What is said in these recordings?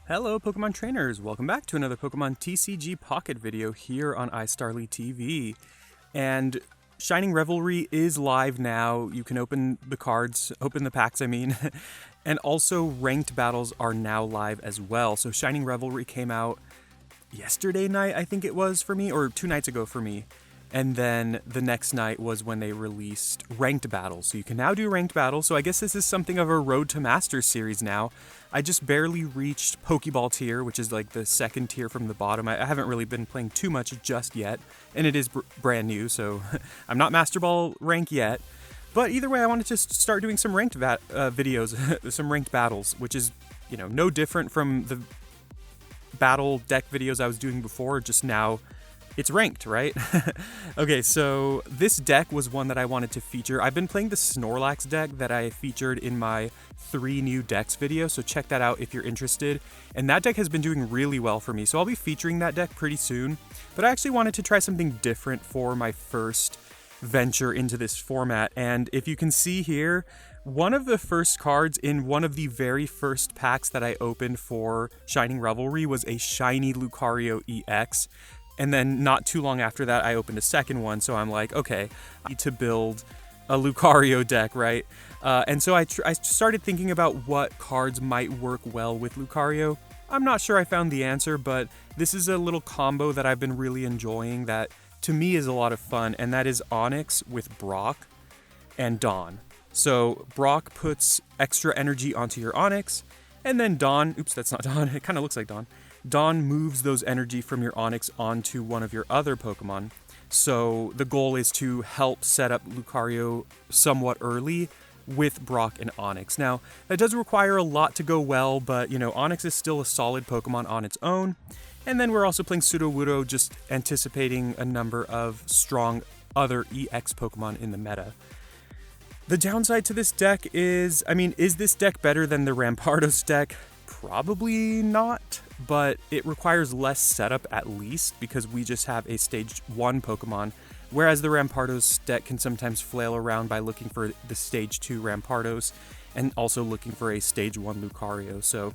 Hello Pokemon trainers, welcome back to another Pokemon TCG Pocket video here on iStarly TV. And Shining Revelry is live now. You can open the cards, open the packs I mean, and also ranked battles are now live as well. So Shining Revelry came out yesterday night, I think it was for me, or 2 nights ago for me. And then the next night was when they released ranked battles. So you can now do ranked battles. So I guess this is something of a Road to Masters series now. I just barely reached Pokeball tier, which is like the second tier from the bottom. I haven't really been playing too much just yet, and it is brand new, so I'm not Master Ball rank yet. But either way, I wanted to start doing some ranked videos, some ranked battles, which is, you know, no different from the battle deck videos I was doing before, just now it's ranked, right? Okay, so this deck was one that I wanted to feature. I've been playing the Snorlax deck that I featured in my 3 new decks video, so check that out if you're interested. And that deck has been doing really well for me, so I'll be featuring that deck pretty soon. But I actually wanted to try something different for my first venture into this format. And if you can see here, one of the first cards in one of the very first packs that I opened for Shining Revelry was a shiny Lucario EX. And then not too long after that, I opened a second one. So I'm like, okay, I need to build a Lucario deck, right? And so I started thinking about what cards might work well with Lucario. I'm not sure I found the answer, but this is a little combo that I've been really enjoying that to me is a lot of fun. And that is Onix with Brock and Dawn. So Brock puts extra energy onto your Onix, and then Dawn, oops, that's not Dawn, it kind of looks like Dawn. Dawn moves those energy from your Onix onto one of your other Pokemon. So the goal is to help set up Lucario somewhat early with Brock and Onix. Now, that does require a lot to go well, but you know, Onix is still a solid Pokemon on its own. And then we're also playing Sudowoodo, just anticipating a number of strong other EX Pokemon in the meta. The downside to this deck is, I mean, is this deck better than the Rampardos deck? Probably not, but it requires less setup at least because we just have a stage 1 Pokemon, whereas the Rampardos deck can sometimes flail around by looking for the stage 2 Rampardos and also looking for a stage 1 Lucario. So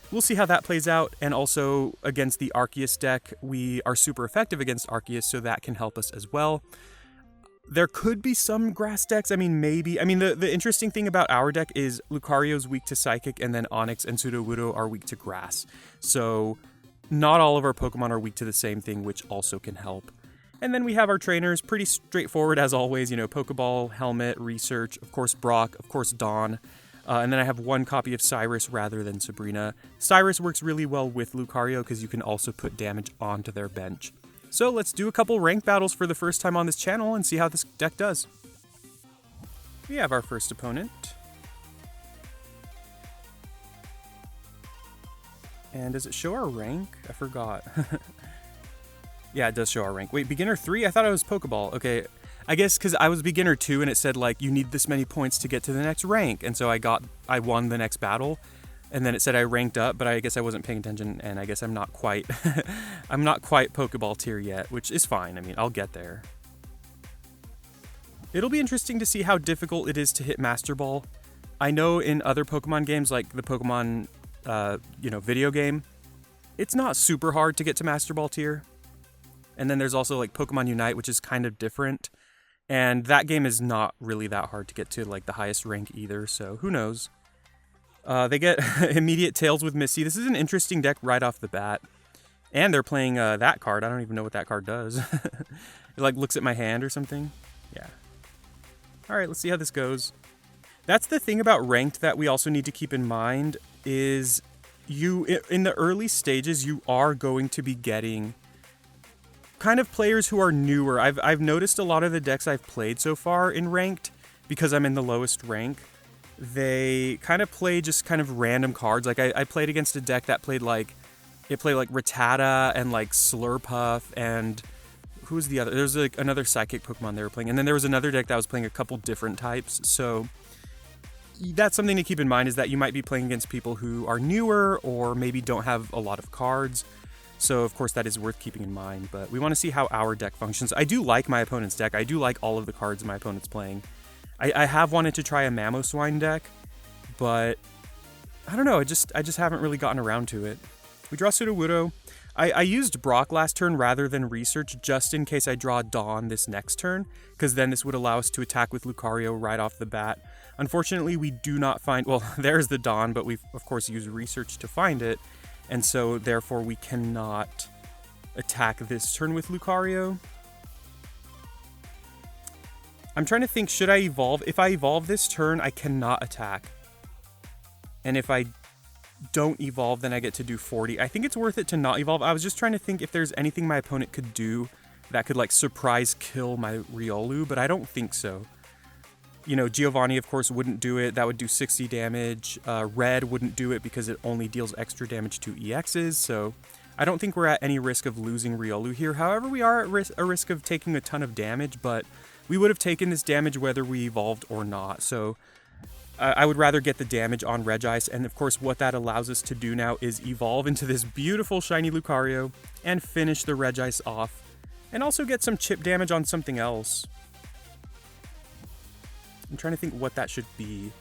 we'll see how that plays out. And also against the Arceus deck, we are super effective against Arceus, so that can help us as well. There could be some grass decks. I mean, maybe. I mean, the interesting thing about our deck is Lucario's weak to Psychic, and then Onix and Sudowoodo are weak to Grass. So not all of our Pokemon are weak to the same thing, which also can help. And then we have our trainers, pretty straightforward as always, you know, Pokeball, Helmet, Research, of course Brock, of course Dawn. And then I have 1 copy of Cyrus rather than Sabrina. Cyrus works really well with Lucario because you can also put damage onto their bench. So let's do a couple ranked battles for the first time on this channel and see how this deck does. We have our first opponent. And does it show our rank? I forgot. Yeah, it does show our rank. Wait, beginner 3? I thought it was Pokeball. Okay, I guess because I was beginner 2 and it said like you need this many points to get to the next rank. And so I won the next battle. And then it said I ranked up, but I guess I wasn't paying attention, and I guess I'm not quite I'm not quite Pokeball tier yet, which is fine. I mean, I'll get there. It'll be interesting to see how difficult it is to hit Master Ball. I know in other Pokemon games, like the Pokemon video game, it's not super hard to get to Master Ball tier. And then there's also like Pokemon Unite, which is kind of different. And that game is not really that hard to get to like the highest rank either, so who knows. They get immediate Tails with Misty. This is an interesting deck right off the bat. And they're playing that card. I don't even know what that card does. It like looks at my hand or something. Yeah. Alright, let's see how this goes. That's the thing about ranked that we also need to keep in mind is in the early stages, you are going to be getting kind of players who are newer. I've noticed a lot of the decks I've played so far in ranked, because I'm in the lowest rank, they kind of play just kind of random cards. Like I played against a deck that played like Rattata and like Slurpuff, and who was the other? There's like another psychic Pokemon they were playing, and then there was another deck that was playing a couple different types. So that's something to keep in mind, is that you might be playing against people who are newer or maybe don't have a lot of cards. So of course that is worth keeping in mind, but we want to see how our deck functions. I do like my opponent's deck. I do like all of the cards my opponent's playing. I have wanted to try a Mamoswine deck, but I don't know, I just haven't really gotten around to it. We draw Sudowoodo. I used Brock last turn rather than Research just in case I draw Dawn this next turn, because then this would allow us to attack with Lucario right off the bat. Unfortunately, we do not find, well, there's the Dawn, but we've of course used Research to find it, and so therefore we cannot attack this turn with Lucario. I'm trying to think, should I evolve? If I evolve this turn, I cannot attack. And if I don't evolve, then I get to do 40. I think it's worth it to not evolve. I was just trying to think if there's anything my opponent could do that could like surprise kill my Riolu, but I don't think so. You know, Giovanni, of course, wouldn't do it. That would do 60 damage. Red wouldn't do it because it only deals extra damage to EXs, so I don't think we're at any risk of losing Riolu here. However, we are at a risk of taking a ton of damage, but we would have taken this damage whether we evolved or not, so I would rather get the damage on Regice, and of course what that allows us to do now is evolve into this beautiful shiny Lucario and finish the Regice off, and also get some chip damage on something else. I'm trying to think what that should be.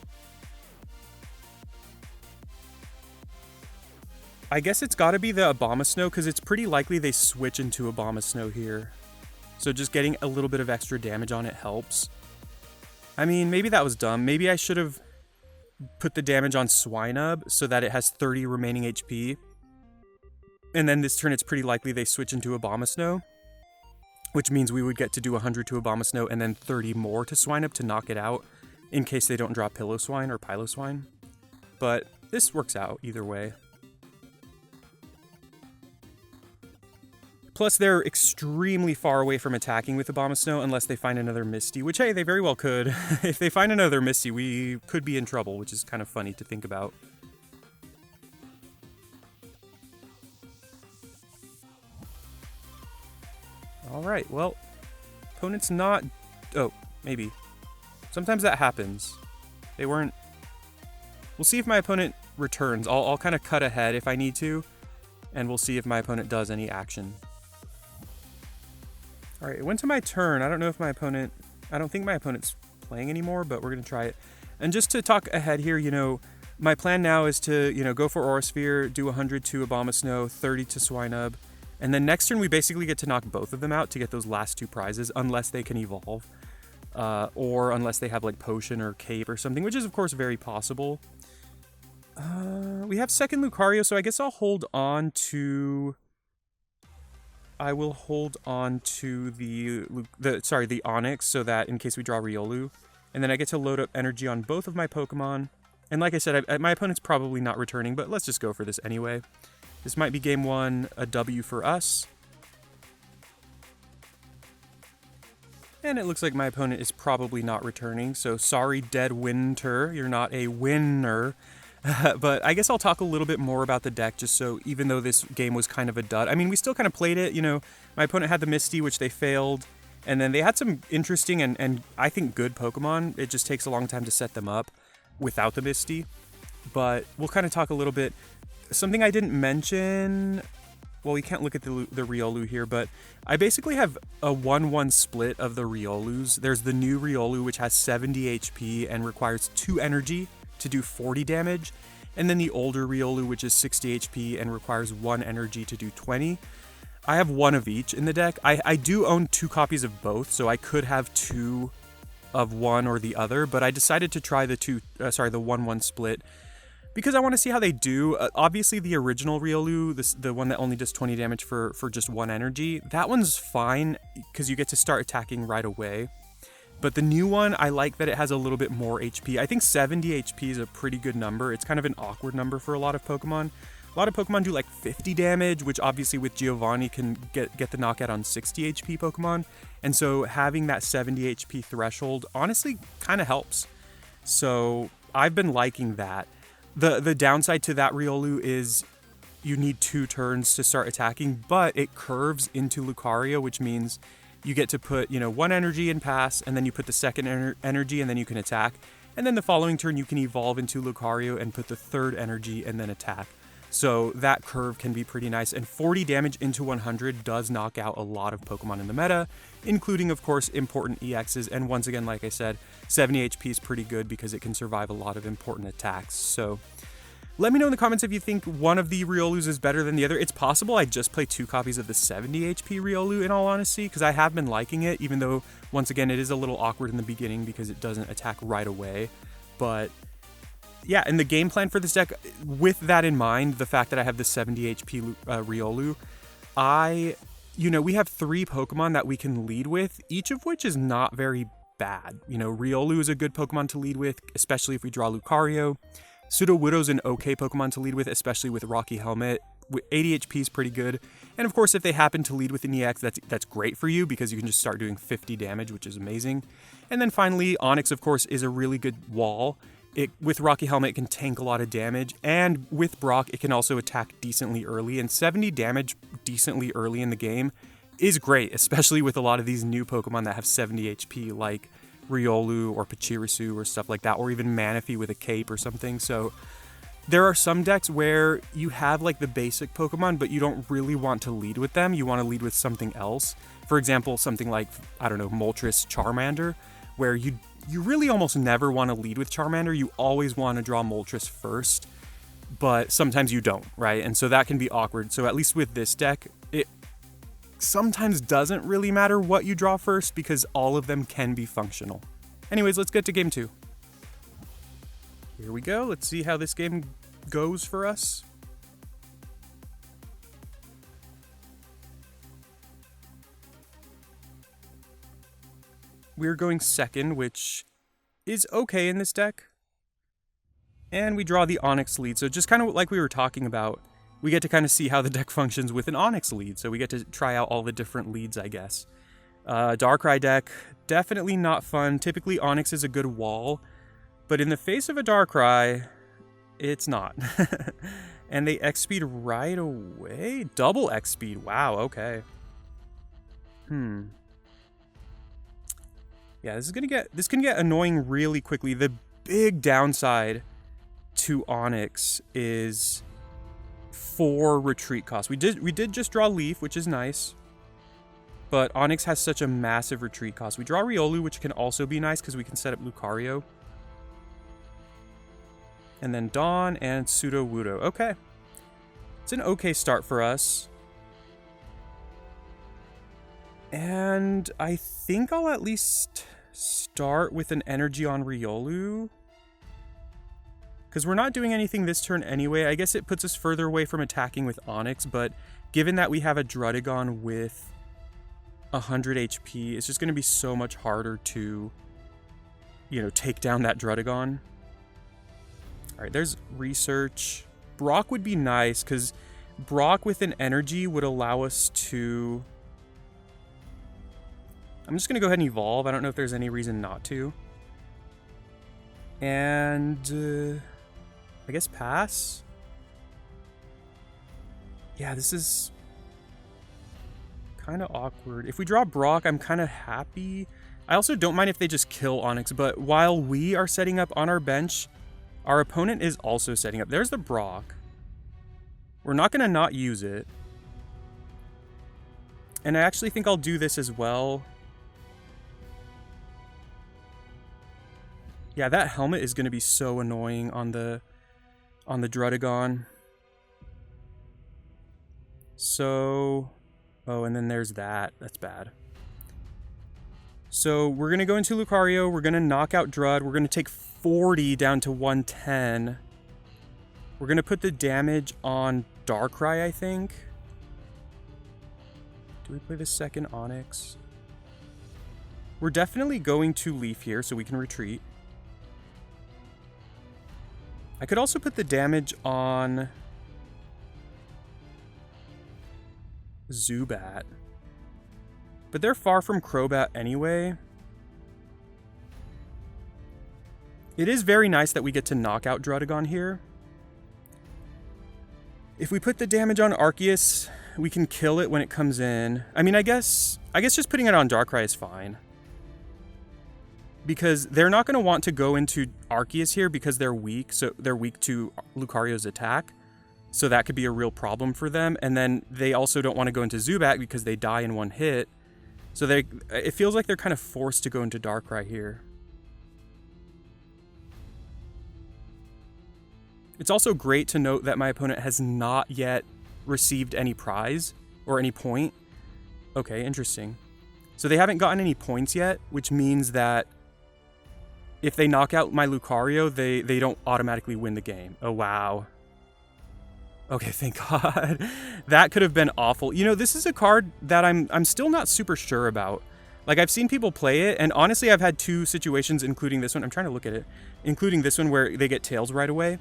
I guess it's got to be the Abomasnow, because it's pretty likely they switch into Abomasnow here. So just getting a little bit of extra damage on it helps. I mean, maybe that was dumb. Maybe I should have put the damage on Swinub so that it has 30 remaining HP. And then this turn it's pretty likely they switch into Abomasnow, which means we would get to do 100 to Abomasnow and then 30 more to Swinub to knock it out in case they don't draw Piloswine or Piloswine. But this works out either way. Plus, they're extremely far away from attacking with Abomasnow unless they find another Misty, which, hey, they very well could. If they find another Misty, we could be in trouble, which is kind of funny to think about. Alright, well, opponent's not... Oh, maybe. Sometimes that happens. They weren't... We'll see if my opponent returns. I'll kind of cut ahead if I need to, and we'll see if my opponent does any action. Alright, it went to my turn. I don't know if my opponent... I don't think my opponent's playing anymore, but we're going to try it. And just to talk ahead here, you know, my plan now is to, you know, go for Aura Sphere, do 100 to Abomasnow, 30 to Swinub, and then next turn we basically get to knock both of them out to get those last two prizes, unless they can evolve. Or unless they have, like, Potion or Cape or something, which is, of course, very possible. We have second Lucario, so I guess I'll hold on to... I will hold on to the Onix so that in case we draw Riolu. And then I get to load up energy on both of my Pokemon. And like I said, my opponent's probably not returning, but let's just go for this anyway. This might be game one, a W for us. And it looks like my opponent is probably not returning, so sorry, Dead Winter, you're not a winner. But I guess I'll talk a little bit more about the deck, just so even though this game was kind of a dud, I mean, we still kind of played it, you know, my opponent had the Misty, which they failed, and then they had some interesting and I think good Pokemon. It just takes a long time to set them up without the Misty, but we'll kind of talk a little bit. Something I didn't mention, well, we can't look at the Riolu here, but I basically have a 1-1 split of the Riolus. There's the new Riolu, which has 70 HP and requires 2 energy to do 40 damage, and then the older Riolu, which is 60 HP and requires 1 energy to do 20. I have 1 of each in the deck. I do own 2 copies of both, so I could have 2 of one or the other, but I decided to try the 1-1 split because I want to see how they do. Obviously, the original Riolu, the one that only does 20 damage for just 1 energy, that one's fine because you get to start attacking right away. But the new one, I like that it has a little bit more HP. I think 70 HP is a pretty good number. It's kind of an awkward number for a lot of Pokemon. A lot of Pokemon do like 50 damage, which obviously with Giovanni can get the knockout on 60 HP Pokemon. And so having that 70 HP threshold honestly kind of helps. So I've been liking that. The downside to that Riolu is you need 2 turns to start attacking, but it curves into Lucario, which means you get to put, you know, 1 energy and pass, and then you put the second energy, and then you can attack. And then the following turn, you can evolve into Lucario and put the 3rd energy and then attack. So that curve can be pretty nice. And 40 damage into 100 does knock out a lot of Pokemon in the meta, including, of course, important EXs. And once again, like I said, 70 HP is pretty good because it can survive a lot of important attacks. So Let me know in the comments if you think one of the Riolus is better than the other. It's possible I just play 2 copies of the 70 HP Riolu in all honesty, because I have been liking it, even though, once again, it is a little awkward in the beginning because it doesn't attack right away. But yeah, and the game plan for this deck, with that in mind, the fact that I have the 70 HP Riolu, we have 3 Pokemon that we can lead with, each of which is not very bad. Riolu is a good Pokemon to lead with, especially if we draw Lucario. Sudowoodo's an okay Pokemon to lead with, especially with Rocky Helmet. 80 HP is pretty good. And of course, if they happen to lead with an EX, that's great for you because you can just start doing 50 damage, which is amazing. And then finally, Onix, of course, is a really good wall. With Rocky Helmet, it can tank a lot of damage. And with Brock, it can also attack decently early. And 70 damage decently early in the game is great, especially with a lot of these new Pokemon that have 70 HP, like Riolu or Pachirisu or stuff like that, or even Manaphy with a cape or something. So there are some decks where you have like the basic Pokemon, but you don't really want to lead with them. You want to lead with something else. For example, something like, I don't know, Moltres Charmander, where you really almost never want to lead with Charmander. You always want to draw Moltres first, but sometimes you don't, right? And so that can be awkward. So at least with this deck, it sometimes doesn't really matter what you draw first because all of them can be functional. Anyways, let's get to game 2. Here we go. Let's see how this game goes for us. We're going second, which is okay in this deck. And we draw the Onix lead. So just kind of like we were talking about, we get to kind of see how the deck functions with an Onix lead. So we get to try out all the different leads, I guess. Darkrai deck, definitely not fun. Typically, Onix is a good wall. But in the face of a Darkrai, it's not. And they X-speed right away? Double X-speed. Wow, okay. Yeah, this can get annoying really quickly. The big downside to Onix is 4 retreat costs. We did just draw Leaf, which is nice. But Onix has such a massive retreat cost. We draw Riolu, which can also be nice because we can set up Lucario. And then Dawn and Sudowoodo. Okay. It's an okay start for us. And I think I'll at least start with an energy on Riolu. Because we're not doing anything this turn anyway. I guess it puts us further away from attacking with Onix, but given that we have a Druddigon with 100 HP, it's just going to be so much harder to, take down that Druddigon. Alright, there's Research. Brock would be nice, because Brock with an energy would allow us to... I'm just going to go ahead and evolve. I don't know if there's any reason not to. And... I guess pass? Yeah, this is kind of awkward. If we draw Brock, I'm kind of happy. I also don't mind if they just kill Onix, but while we are setting up on our bench, our opponent is also setting up. There's the Brock. We're not going to not use it. And I actually think I'll do this as well. Yeah, that helmet is going to be so annoying on the Druddigon. So, oh, and then there's that. That's bad. So we're going to go into Lucario. We're going to knock out Drud. We're going to take 40 down to 110. We're going to put the damage on Darkrai, I think. Do we play the second Onix? We're definitely going to Leaf here so we can retreat. I could also put the damage on Zubat. But they're far from Crobat anyway. It is very nice that we get to knock out Druddigon here. If we put the damage on Arceus, we can kill it when it comes in. I mean, I guess just putting it on Darkrai is fine. Because they're not going to want to go into Arceus here because they're weak. So they're weak to Lucario's attack. So that could be a real problem for them. And then they also don't want to go into Zubat because they die in one hit. So it feels like they're kind of forced to go into Darkrai here. It's also great to note that my opponent has not yet received any prize or any point. Okay, interesting. So they haven't gotten any points yet, which means that if they knock out my Lucario, they don't automatically win the game. Oh, wow. Okay, thank God. That could have been awful. You know, this is a card that I'm still not super sure about. Like, I've seen people play it, and honestly, I've had 2 situations, including this one. I'm trying to look at it. Including this one where they get tails right away.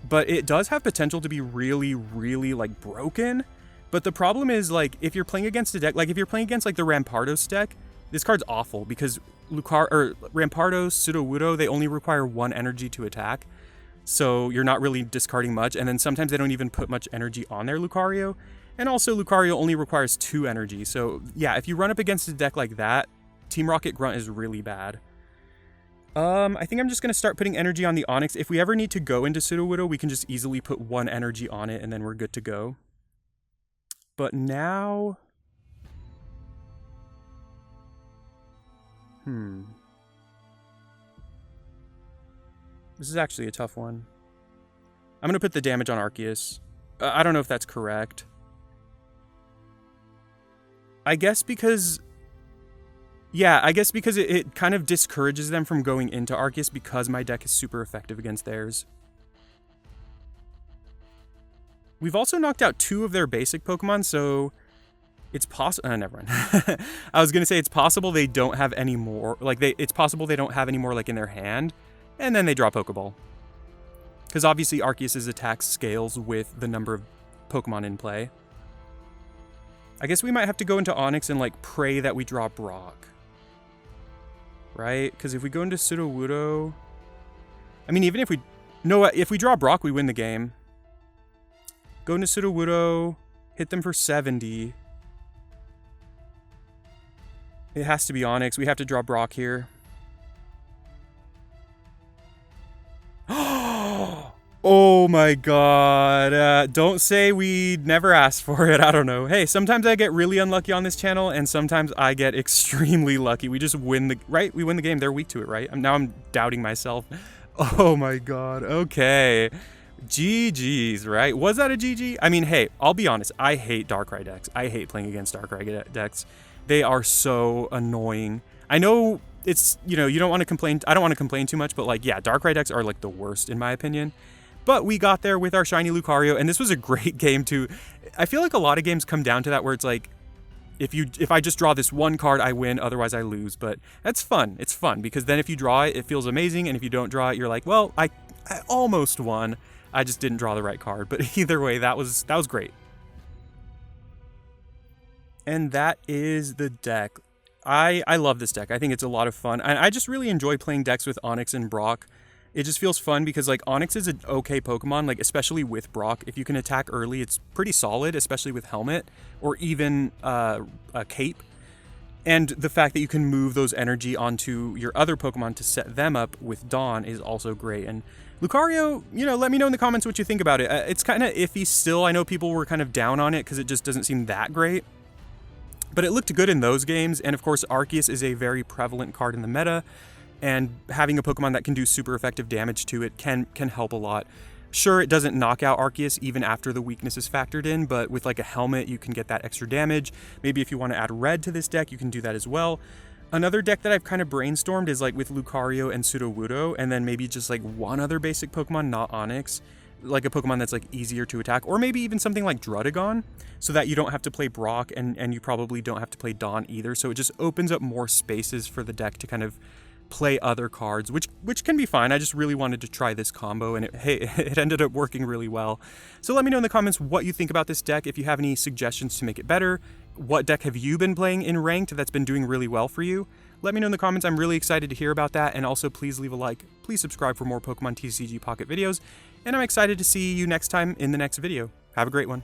But it does have potential to be really, really, like, broken. But the problem is, like, if you're playing against a deck, like, if you're playing against, like, the Rampardos deck, this card's awful because Rampardos, Sudowoodo, they only require 1 energy to attack. So you're not really discarding much. And then sometimes they don't even put much energy on their Lucario. And also, Lucario only requires 2 energy. So, yeah, if you run up against a deck like that, Team Rocket Grunt is really bad. I think I'm just going to start putting energy on the Onix. If we ever need to go into Sudowoodo, we can just easily put 1 energy on it, and then we're good to go. But now... This is actually a tough one. I'm going to put the damage on Arceus. I don't know if that's correct. I guess because... Yeah, I guess because it kind of discourages them from going into Arceus because my deck is super effective against theirs. We've also knocked out 2 of their basic Pokemon, so it's possible... never mind. I was going to say it's possible they don't have any more. Like, it's possible they don't have any more, like, in their hand, and then they draw Pokeball. Because obviously Arceus's attack scales with the number of Pokemon in play. I guess we might have to go into Onix and, like, pray that we draw Brock. Right? Because if we go into Sudowoodo... I mean, even if we... No, if we draw Brock, we win the game. Go into Sudowoodo, hit them for 70. It has to be Onix. We have to draw Brock here. Oh my god. Don't say we never asked for it. I don't know. Hey, sometimes I get really unlucky on this channel, and sometimes I get extremely lucky. We just win the... Right? We win the game. They're weak to it, right? Now I'm doubting myself. Oh my god. Okay. GG's, right? Was that a GG? I mean, hey, I'll be honest. I hate Darkrai decks. I hate playing against Darkrai decks. They are so annoying. I know it's, you know, you don't want to complain. I don't want to complain too much, but like, yeah, Darkrai decks are like the worst in my opinion. But we got there with our shiny Lucario, and this was a great game too. I feel like a lot of games come down to that where it's like, if I just draw this one card, I win, otherwise I lose. But that's fun. It's fun because then if you draw it, it feels amazing, and if you don't draw it, you're like, well, I almost won. I just didn't draw the right card. But either way, that was great. And that is the deck. I love this deck. I think it's a lot of fun. And I just really enjoy playing decks with Onix and Brock. It just feels fun because, like, Onix is an okay Pokemon, like, especially with Brock. If you can attack early, it's pretty solid, especially with Helmet or even a Cape. And the fact that you can move those energy onto your other Pokemon to set them up with Dawn is also great. And Lucario, you know, let me know in the comments what you think about it. It's kind of iffy still. I know people were kind of down on it because it just doesn't seem that great. But it looked good in those games. And, of course, Arceus is a very prevalent card in the meta. And having a Pokemon that can do super effective damage to it can help a lot. Sure, it doesn't knock out Arceus even after the weakness is factored in, but with like a Helmet, you can get that extra damage. Maybe if you want to add red to this deck, you can do that as well. Another deck that I've kind of brainstormed is like with Lucario and Sudowoodo, and then maybe just like one other basic Pokemon, not Onix. Like a Pokemon that's like easier to attack, or maybe even something like Druddigon, so that you don't have to play Brock, and you probably don't have to play Dawn either. So it just opens up more spaces for the deck to kind of play other cards, which can be fine. I just really wanted to try this combo, and it ended up working really well. So let me know in the comments what you think about this deck. If you have any suggestions to make it better, what deck have you been playing in ranked that's been doing really well for you? Let me know in the comments. I'm really excited to hear about that, and also please leave a like. Please subscribe for more Pokemon TCG Pocket videos, and I'm excited to see you next time in the next video. Have a great one.